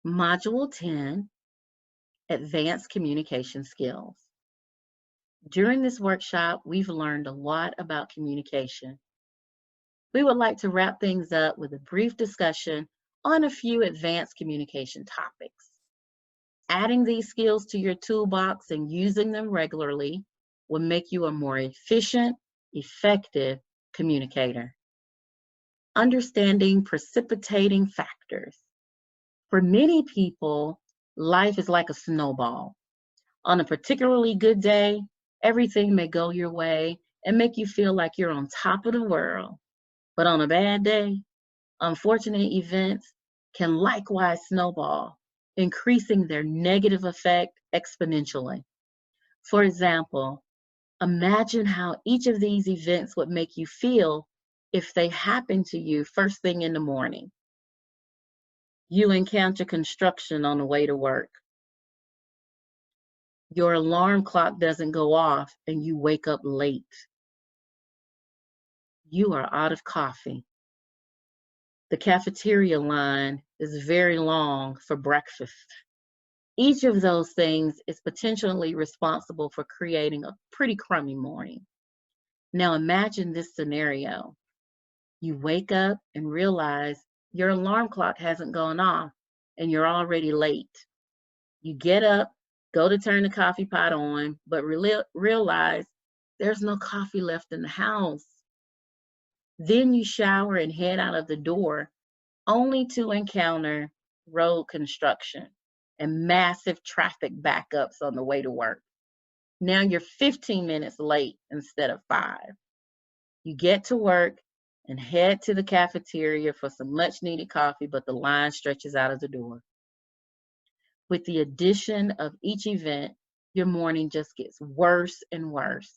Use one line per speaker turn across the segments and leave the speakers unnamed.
Module 10, Advanced Communication Skills. During this workshop, we've learned a lot about communication. We would like to wrap things up with a brief discussion on a few advanced communication topics. Adding these skills to your toolbox and using them regularly will make you a more efficient, effective communicator. Understanding precipitating factors. For many people, life is like a snowball. On a particularly good day, everything may go your way and make you feel like you're on top of the world. But on a bad day, unfortunate events can likewise snowball, increasing their negative effect exponentially. For example, imagine how each of these events would make you feel if they happened to you first thing in the morning. You encounter construction on the way to work. Your alarm clock doesn't go off and you wake up late. You are out of coffee. The cafeteria line is very long for breakfast. Each of those things is potentially responsible for creating a pretty crummy morning. Now imagine this scenario. You wake up and realize your alarm clock hasn't gone off and you're already late. You get up, go to turn the coffee pot on, but realize there's no coffee left in the house. Then you shower and head out of the door, only to encounter road construction and massive traffic backups on the way to work. Now you're 15 minutes late instead of 5. You get to work and head to the cafeteria for some much needed coffee, but the line stretches out of the door. With the addition of each event, your morning just gets worse and worse.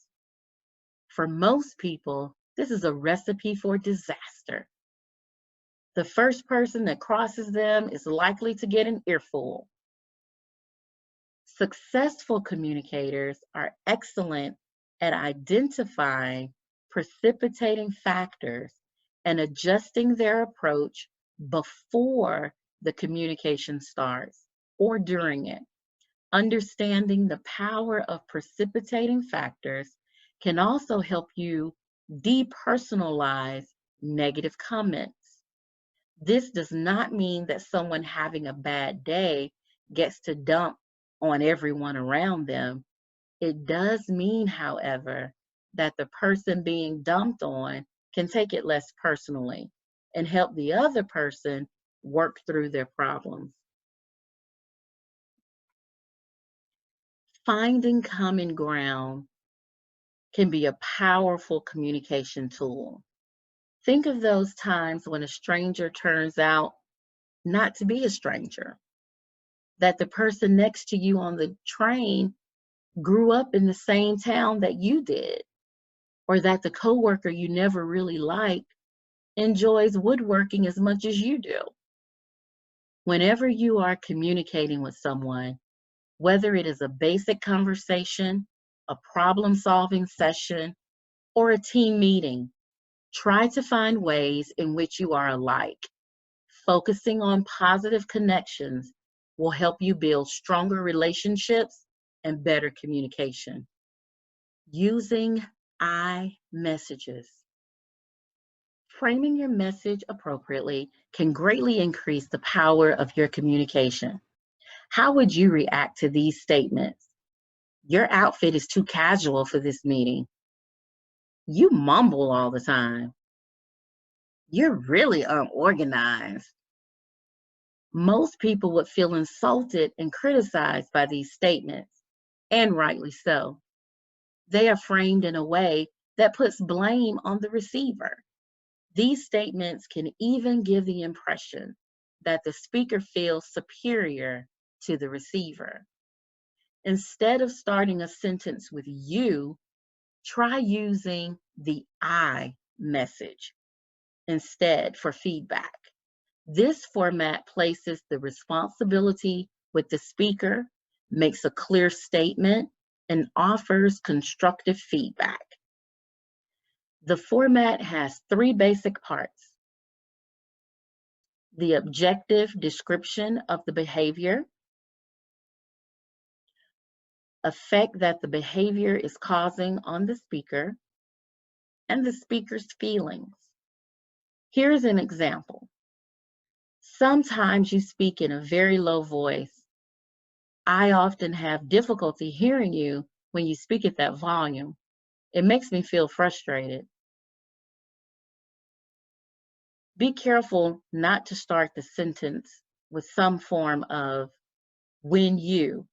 For most people, this is a recipe for disaster. The first person that crosses them is likely to get an earful. Successful communicators are excellent at identifying precipitating factors and adjusting their approach before the communication starts or during it. Understanding the power of precipitating factors can also help you depersonalize negative comments. This does not mean that someone having a bad day gets to dump on everyone around them. It does mean, however, that the person being dumped on can take it less personally and help the other person work through their problems. Finding common ground can be a powerful communication tool. Think of those times when a stranger turns out not to be a stranger, that the person next to you on the train grew up in the same town that you did, or that the coworker you never really liked enjoys woodworking as much as you do. Whenever you are communicating with someone, whether it is a basic conversation, a problem-solving session, or a team meeting, try to find ways in which you are alike. Focusing on positive connections will help you build stronger relationships and better communication. Using I messages. Framing your message appropriately can greatly increase the power of your communication. How would you react to these statements? Your outfit is too casual for this meeting. You mumble all the time. You're really unorganized. Most people would feel insulted and criticized by these statements, and rightly so. They are framed in a way that puts blame on the receiver. These statements can even give the impression that the speaker feels superior to the receiver. Instead of starting a sentence with you, try using the I message instead for feedback. This format places the responsibility with the speaker, makes a clear statement, and offers constructive feedback. The format has 3 basic parts. the objective description of the behavior, effect that the behavior is causing on the speaker, and the speaker's feelings. Here's an example. Sometimes you speak in a very low voice. I often have difficulty hearing you when you speak at that volume. It makes me feel frustrated. Be careful not to start the sentence with some form of when you.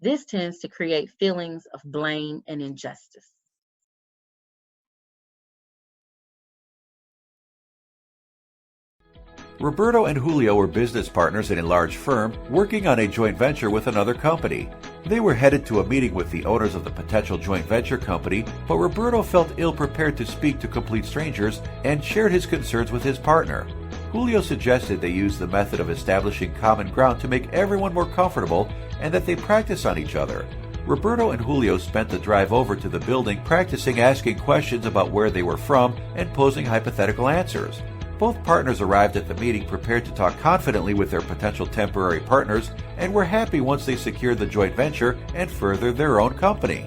This tends to create feelings of blame and injustice.
Roberto and Julio were business partners in a large firm working on a joint venture with another company. They were headed to a meeting with the owners of the potential joint venture company, but Roberto felt ill-prepared to speak to complete strangers and shared his concerns with his partner. Julio suggested they use the method of establishing common ground to make everyone more comfortable and that they practice on each other. Roberto and Julio spent the drive over to the building practicing asking questions about where they were from and posing hypothetical answers. Both partners arrived at the meeting prepared to talk confidently with their potential temporary partners and were happy once they secured the joint venture and furthered their own company.